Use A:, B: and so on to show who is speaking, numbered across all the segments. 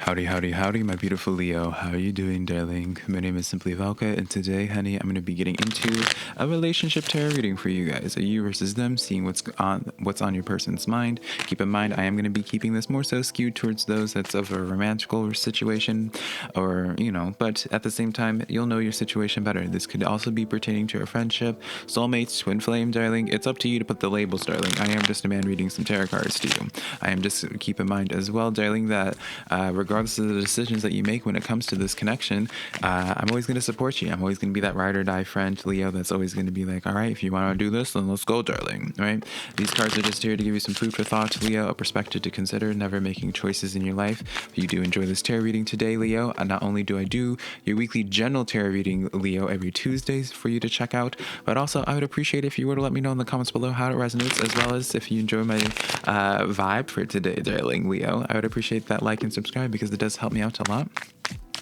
A: Howdy, howdy, howdy, my beautiful Leo. How are you doing, darling? My name is SimplyVelca, and today, honey, I'm going to be getting into a relationship tarot reading for you guys. A you versus them, seeing what's on your person's mind. Keep in mind, I am going to be keeping this more so skewed towards those that's of a romantical situation, or, but at the same time, you'll know your situation better. This could also be pertaining to a friendship, soulmates, twin flame, darling. It's up to you to put the labels, darling. I am just a man reading some tarot cards to you. I am just, keep in mind as well, darling, that regardless of the decisions that you make when it comes to this connection, I'm always going to support you. I'm always going to be that ride or die friend, Leo, that's always going to be like, all right, if you want to do this, then let's go, darling, right? These cards are just here to give you some food for thought, Leo, a perspective to consider, never making choices in your life. If you do enjoy this tarot reading today, Leo, not only do I do your weekly general tarot reading, Leo, every Tuesdays for you to check out, but also I would appreciate if you were to let me know in the comments below how it resonates, as well as if you enjoy my vibe for today, darling, Leo. I would appreciate that like and subscribe because it does help me out a lot.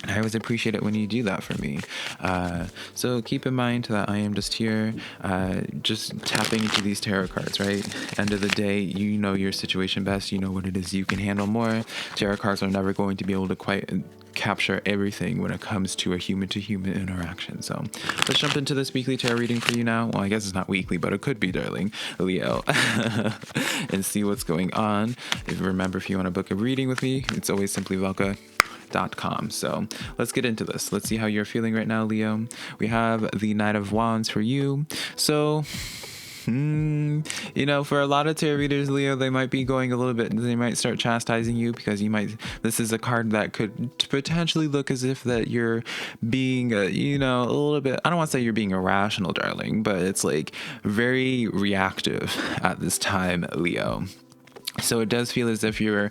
A: I always appreciate it when you do that for me. So keep in mind that I am just here, just tapping into these tarot cards, right? End of the day, you know your situation best. You know what it is you can handle more. Tarot cards are never going to be able to quite capture everything when it comes to a human-to-human interaction. So let's jump into this weekly tarot reading for you now. Well, I guess it's not weekly, but it could be, darling, Leo, and see what's going on. Remember, if you want to book a reading with me, it's always SimplyVelca.com. So let's get into this. Let's see how you're feeling right now, Leo. We have the Knight of Wands for you. So for a lot of tarot readers, Leo, they might be going a little bit, they might start chastising you because this is a card that could potentially look as if that you're being, a little bit, I don't want to say you're being irrational, darling, but it's like very reactive at this time, Leo. So it does feel as if you're,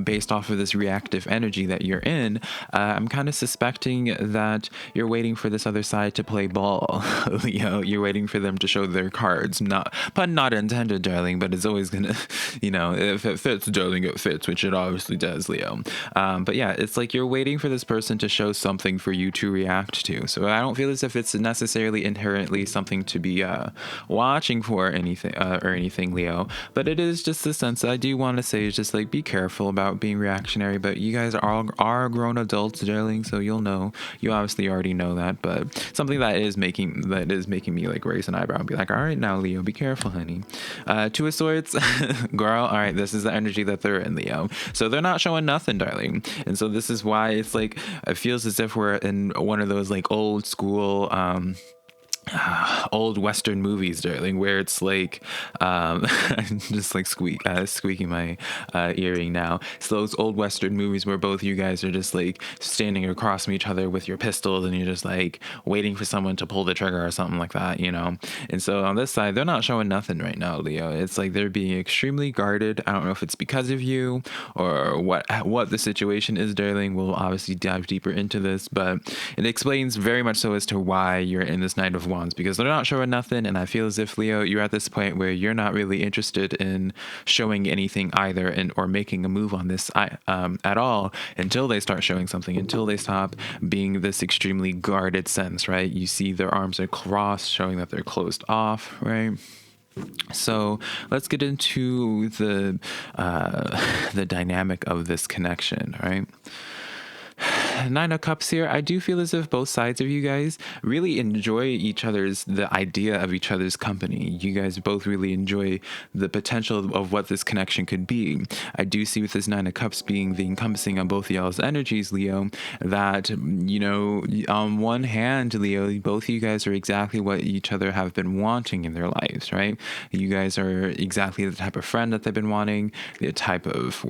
A: based off of this reactive energy that you're in, I'm kind of suspecting that you're waiting for this other side to play ball. You're waiting for them to show their cards. Pun not intended, darling, but it's always going to, if it fits, darling, it fits, which it obviously does, Leo. But yeah, it's like you're waiting for this person to show something for you to react to. So I don't feel as if it's necessarily inherently something to be watching for anything, Leo. But it is just the sense that I do want to say is just like, be careful about being reactionary, but you guys are grown adults, darling, so you obviously already know that, but something that is making me like raise an eyebrow and be like, all right, now, Leo, be careful, honey. Two of Swords, girl, all right, this is the energy that they're in, Leo, so they're not showing nothing, darling, and so this is why it's like it feels as if we're in one of those like old school old Western movies, darling, where it's like just like squeaking my earring now. It's those old Western movies where both you guys are just like standing across from each other with your pistols and you're just like waiting for someone to pull the trigger or something like that, and so on this side they're not showing nothing right now, Leo. It's like they're being extremely guarded. I don't know if it's because of you or what the situation is, darling. We'll obviously dive deeper into this, but it explains very much so as to why you're in this Knight of Wands, because they're not showing nothing, and I feel as if, Leo, you're at this point where you're not really interested in showing anything either, or making a move on this at all until they start showing something, until they stop being this extremely guarded sense, right? You see their arms are crossed, showing that they're closed off, right? So let's get into the dynamic of this connection, right? Nine of Cups here. I do feel as if both sides of you guys really enjoy the idea of each other's company. You guys both really enjoy the potential of what this connection could be. I do see with this Nine of Cups being the encompassing on both y'all's energies, Leo, that, on one hand, Leo, both of you guys are exactly what each other have been wanting in their lives, right? You guys are exactly the type of friend that they've been wanting, the type of,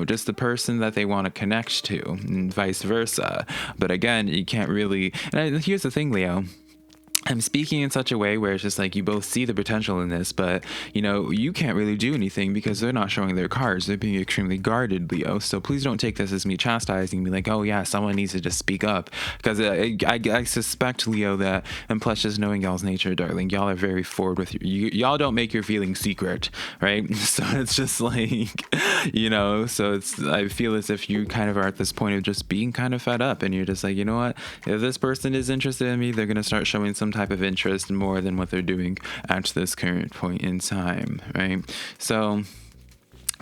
A: just the person that they want to connect to, and vice versa. But again, you can't really, and here's the thing, Leo, I'm speaking in such a way where it's just like you both see the potential in this, but you can't really do anything because they're not showing their cards. They're being extremely guarded, Leo. So please don't take this as me chastising me like, oh yeah, someone needs to just speak up, because I suspect, Leo, that, and plus just knowing y'all's nature, darling, y'all are very forward with y'all don't make your feelings secret, right? So it's just like, so I feel as if you kind of are at this point of just being kind of fed up, and you're just like, you know what, if this person is interested in me, they're going to start showing some type of interest more than what they're doing at this current point in time, right? So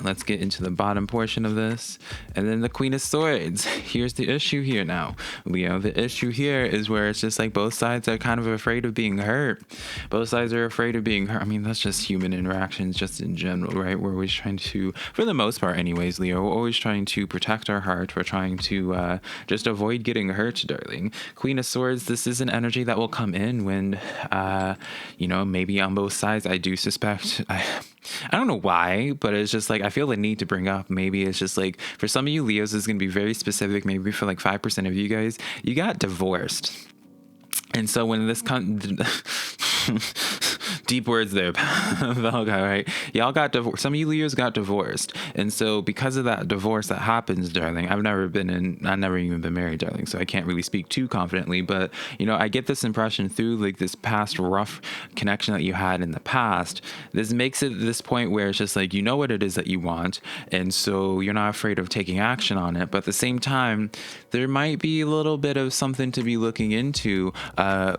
A: Let's get into the bottom portion of this. And then the Queen of Swords. Here's the issue here now, Leo. The issue here is where it's just like both sides are kind of afraid of being hurt. Both sides are afraid of being hurt. I mean, that's just human interactions just in general, right? We're always trying to, for the most part anyways, Leo, we're always trying to protect our heart. We're trying to just avoid getting hurt, darling. Queen of Swords, this is an energy that will come in when, maybe on both sides, I do suspect... I don't know why, but it's just like I feel the need to bring up. Maybe it's just like for some of you Leos, this is going to be very specific. Maybe for like 5% of you guys, you got divorced. And so when this deep words there, Velca, right? Y'all got divorced. Some of you Leos got divorced. And so because of that divorce that happens, darling, I've never even been married, darling. So I can't really speak too confidently, but I get this impression through like this past rough connection that you had in the past. This makes it this point where it's just like, you know what it is that you want. And so you're not afraid of taking action on it. But at the same time, there might be a little bit of something to be looking into,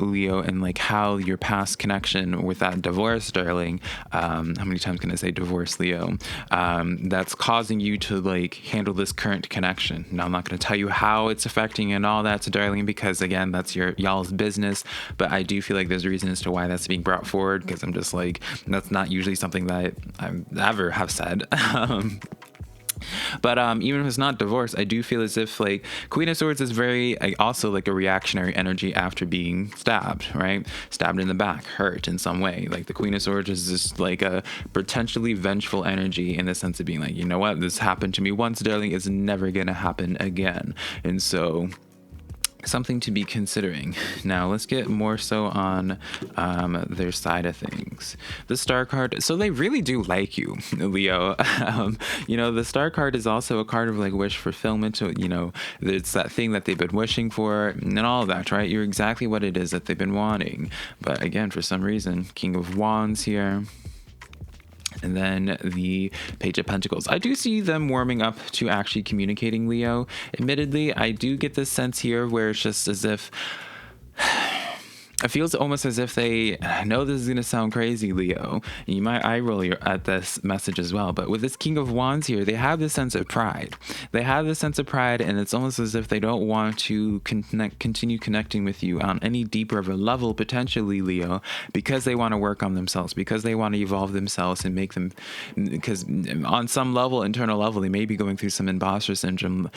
A: Leo, and like how your past connection with that divorce, darling, how many times can I say divorce, Leo, that's causing you to like handle this current connection. Now I'm not going to tell you how it's affecting and all that, darling, because again, that's y'all's business, but I do feel like there's a reason as to why that's being brought forward, because I'm just like, that's not usually something that I ever have said. But even if it's not divorce, I do feel as if like Queen of Swords is very also like a reactionary energy after being stabbed, right? Stabbed in the back, hurt in some way. Like the Queen of Swords is just like a potentially vengeful energy in the sense of being like, you know what, this happened to me once, darling, it's never gonna happen again. And so something to be considering. Now let's get more so on their side of things. The Star card, so they really do like you, Leo. The Star card is also a card of like wish fulfillment. So, it's that thing that they've been wishing for and all of that, right? You're exactly what it is that they've been wanting. But again, for some reason, King of Wands here. And then the Page of Pentacles. I do see them warming up to actually communicating, Leo. Admittedly, I do get this sense here where it's just as if... It feels almost as if I know this is going to sound crazy, Leo. You might eye roll at this message as well. But with this King of Wands here, they have this sense of pride. They have this sense of pride, and it's almost as if they don't want to continue connecting with you on any deeper of a level, potentially, Leo, because they want to work on themselves, because they want to evolve themselves and make them... Because on some level, internal level, they may be going through some imposter syndrome,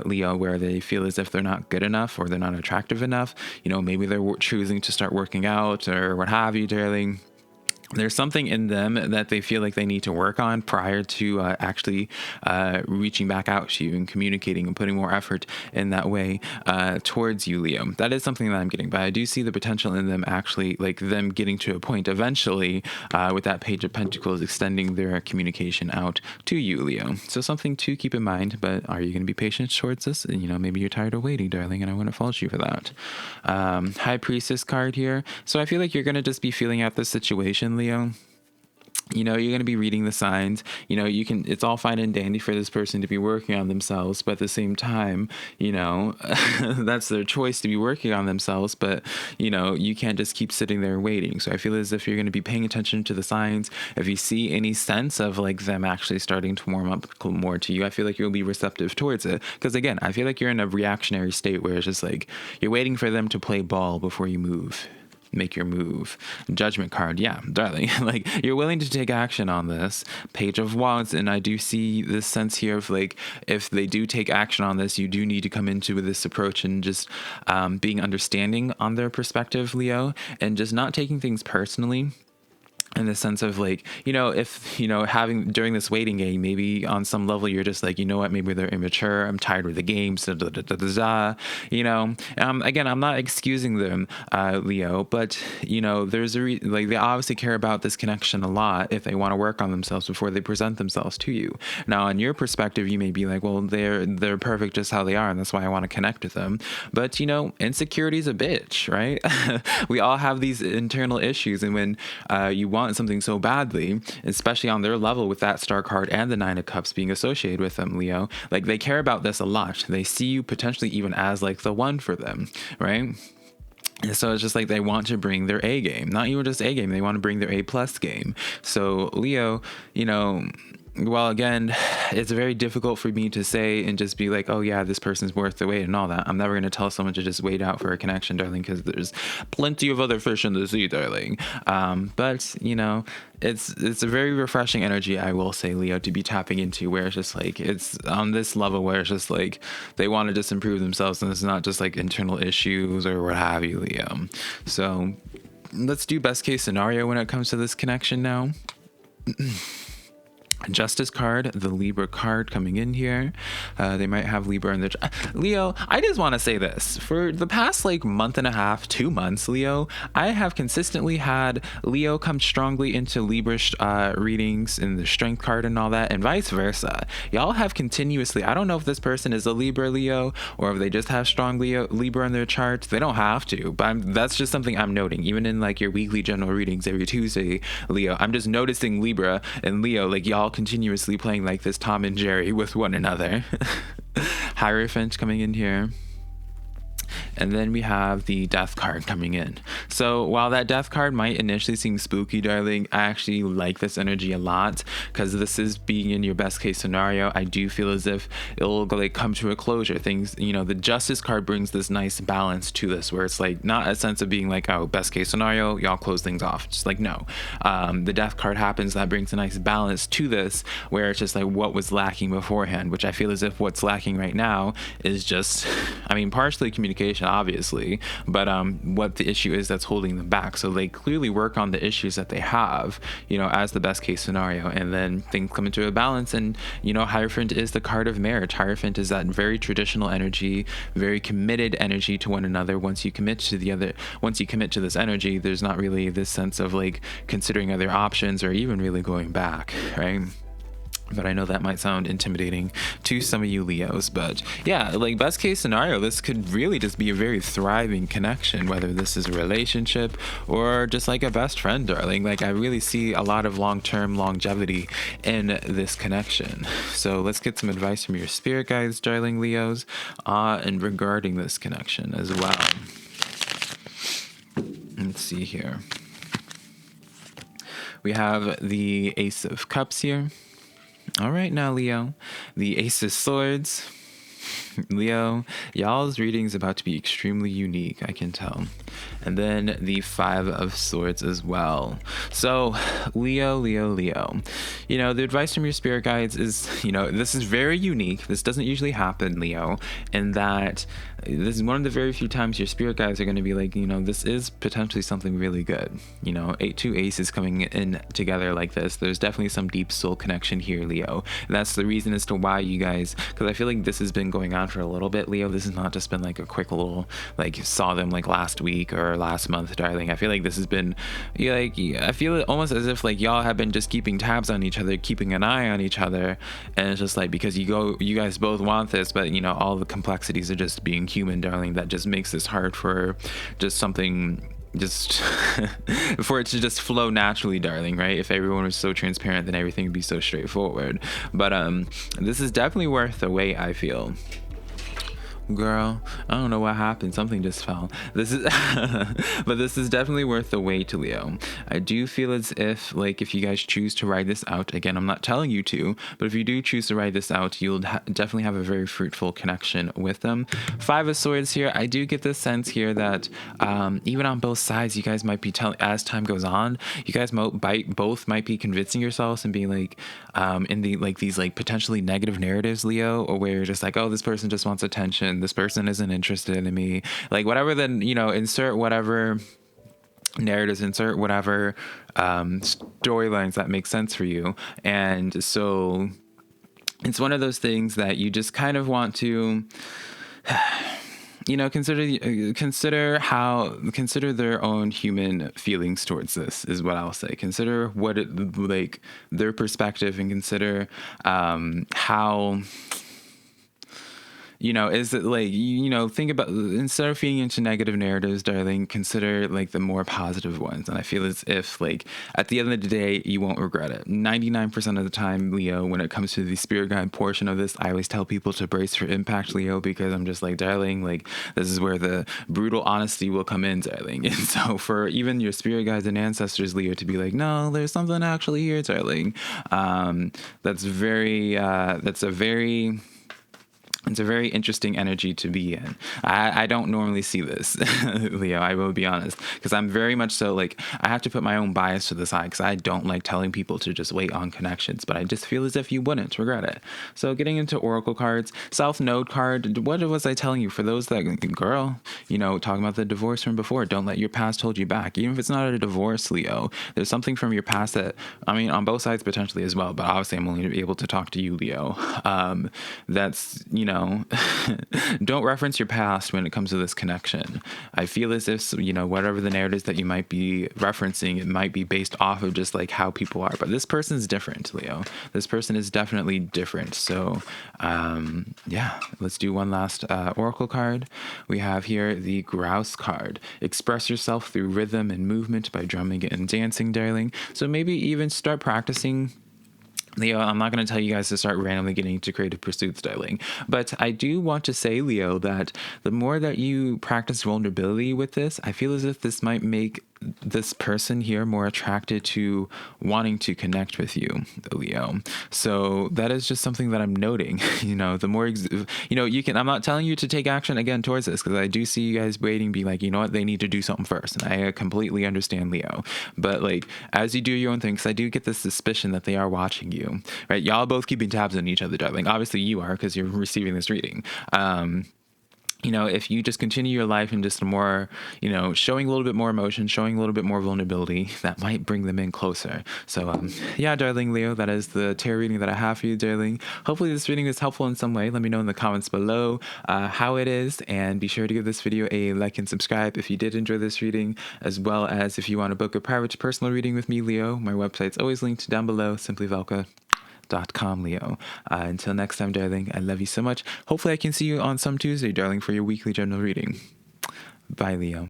A: Leo, where they feel as if they're not good enough or they're not attractive enough. Maybe they're choosing to start working out or what have you, darling. There's something in them that they feel like they need to work on prior to actually reaching back out to you and communicating and putting more effort in that way towards you, Leo. That is something that I'm getting, but I do see the potential in them actually, like them getting to a point eventually with that Page of Pentacles extending their communication out to you, Leo. So something to keep in mind, but are you going to be patient towards this? Maybe you're tired of waiting, darling, and I wouldn't fault you for that. High Priestess card here. So I feel like you're going to just be feeling out the situation, Leo. You're going to be reading the signs. It's all fine and dandy for this person to be working on themselves, but at the same time, that's their choice to be working on themselves. But, you can't just keep sitting there waiting. So I feel as if you're going to be paying attention to the signs. If you see any sense of like them actually starting to warm up more to you, I feel like you'll be receptive towards it. Because again, I feel like you're in a reactionary state where it's just like you're waiting for them to play ball before you make your move. Judgment card, yeah, darling. Like you're willing to take action on this. Page of Wands, and I do see this sense here of like if they do take action on this, you do need to come into this approach and just being understanding on their perspective, Leo, and just not taking things personally. In the sense of like, if, having during this waiting game, maybe on some level, you're just like, maybe they're immature. I'm tired with the games, again, I'm not excusing them, Leo, but, there's like, they obviously care about this connection a lot if they want to work on themselves before they present themselves to you. Now, on your perspective, you may be like, well, they're perfect just how they are. And that's why I want to connect with them. But, insecurity is a bitch, right? We all have these internal issues. And when you want something so badly, especially on their level with that Star card and the Nine of Cups being associated with them, Leo, like they care about this a lot. They see you potentially even as like the one for them, right? And so it's just like they want to bring their A game, not even just A game. They want to bring their A+ game. So Leo, well, again, it's very difficult for me to say and just be like, oh yeah, this person's worth the wait and all that. I'm never going to tell someone to just wait out for a connection, darling, because there's plenty of other fish in the sea, darling. But you know, it's a very refreshing energy, I will say, Leo, to be tapping into, where it's just like, it's on this level where it's just like they want to just improve themselves, and it's not just like internal issues or what have you, Leo. So let's do best case scenario when it comes to this connection now. Justice card, the Libra card coming in here. They might have Libra in their Leo, I just want to say this. For the past like month and a half, 2 months, Leo, I have consistently had Leo come strongly into Libra readings in the strength card and all that, and vice versa. Y'all have continuously, I don't know if this person is a Libra, Leo, or if they just have strong Libra in their charts. They don't have to, but that's just something I'm noting. Even in like your weekly general readings every Tuesday, Leo, I'm just noticing Libra and Leo, like y'all continuously playing like this Tom and Jerry with one another. Hierophant coming in here. And then we have the death card coming in. So while that death card might initially seem spooky, darling, I actually like this energy a lot, because this is being in your best case scenario. I do feel as if it'll like come to a closure. Things, you know, the justice card brings this nice balance to this, where it's like not a sense of being like, oh, best case scenario, y'all close things off. Just like, no. The death card happens, that brings a nice balance to this, where it's just like what was lacking beforehand, which I feel as if what's lacking right now is just, I mean, partially communication, obviously, but what the issue is that's holding them back. So they clearly work on the issues that they have, you know, as the best case scenario, and then things come into a balance. And you know, Hierophant is the card of marriage. Hierophant is that very traditional energy, very committed energy to one another. Once you commit to this energy, there's not really this sense of like considering other options or even really going back, right? But I know that might sound intimidating to some of you Leos. But yeah, like best case scenario, this could really just be a very thriving connection, whether this is a relationship or just like a best friend, darling. Like I really see a lot of long-term longevity in this connection. So let's get some advice from your spirit guides, darling Leos, and regarding this connection as well. Let's see here. We have the Ace of Cups here. All right, now, Leo, the Ace of Swords. Leo, y'all's reading is about to be extremely unique, I can tell. And then the Five of Swords as well. So, Leo, you know, the advice from your spirit guides is, you know, this is very unique. This doesn't usually happen, Leo, in that this is one of the very few times your spirit guides are going to be like, you know, this is potentially something really good. You know, two aces coming in together like this. There's definitely some deep soul connection here, Leo. And that's the reason as to why you guys, because I feel like this has been going on for a little bit, Leo. This has not just been like a quick little, like, saw them like last week or last month, darling. I feel like this has been, like, I feel it almost as if like y'all have been just keeping tabs on each other, keeping an eye on each other, and it's just like because you guys both want this, but you know all the complexities are just being human, darling. That just makes this hard for just something. Just for it to just flow naturally, darling, right? If everyone was so transparent, then everything would be so straightforward. But this is definitely worth the wait, I feel. Girl, I don't know what happened. Something just fell. This is but this is definitely worth the wait, Leo. I do feel as if, like, if you guys choose to ride this out, again, I'm not telling you to, but if you do choose to ride this out, you'll definitely have a very fruitful connection with them. Five of Swords here. I do get this sense here that even on both sides, you guys might be telling, as time goes on, you guys both might be convincing yourselves and being like in the like these like potentially negative narratives, Leo, or where you're just like, oh, this person just wants attention, this person isn't interested in me, like whatever. Then, you know, insert whatever narratives, insert whatever storylines that make sense for you. And so it's one of those things that you just kind of want to you know, consider their own human feelings towards this is what I'll say. Consider what it, like, their perspective, and consider how, is it like, think about, instead of feeding into negative narratives, darling, consider like the more positive ones. And I feel as if like at the end of the day, you won't regret it. 99% of the time, Leo, when it comes to the spirit guide portion of this, I always tell people to brace for impact, Leo, because I'm just like, darling, like this is where the brutal honesty will come in, darling. And so for even your spirit guides and ancestors, Leo, to be like, no, there's something actually here, darling. That's it's a very interesting energy to be in. I don't normally see this, Leo, I will be honest, because I'm very much so like, I have to put my own bias to the side because I don't like telling people to just wait on connections, but I just feel as if you wouldn't regret it. So getting into oracle cards, South Node card, what was I telling you? For those that, girl, talking about the divorce from before, don't let your past hold you back. Even if it's not a divorce, Leo, there's something from your past that, I mean, on both sides potentially as well, but obviously I'm only able to talk to you, Leo. That's, don't reference your past when it comes to this connection. I feel as if, whatever the narratives that you might be referencing, it might be based off of just like how people are. But this person's different, Leo. This person is definitely different. So, let's do one last oracle card. We have here the Grouse card. Express yourself through rhythm and movement by drumming and dancing, darling. So maybe even start practicing. Leo, I'm not going to tell you guys to start randomly getting into creative pursuits, darling. But I do want to say, Leo, that the more that you practice vulnerability with this, I feel as if this might make this person here more attracted to wanting to connect with you, Leo. So that is just something that I'm noting. The more, I'm not telling you to take action again towards this, because I do see you guys waiting, be like, you know what, they need to do something first. And I completely understand, Leo. But like, as you do your own thing, because I do get this suspicion that they are watching you, right? Y'all both keeping tabs on each other, darling. Obviously you are, because you're receiving this reading. If you just continue your life and just more, showing a little bit more emotion, showing a little bit more vulnerability, that might bring them in closer. So, darling Leo, that is the tarot reading that I have for you, darling. Hopefully this reading is helpful in some way. Let me know in the comments below how it is, and be sure to give this video a like and subscribe if you did enjoy this reading, as well as if you want to book a private personal reading with me, Leo. My website's always linked down below, SimplyVelca.com, Leo. Until next time, darling, I love you so much. Hopefully I can see you on some Tuesday, darling, for your weekly general reading. Bye, Leo.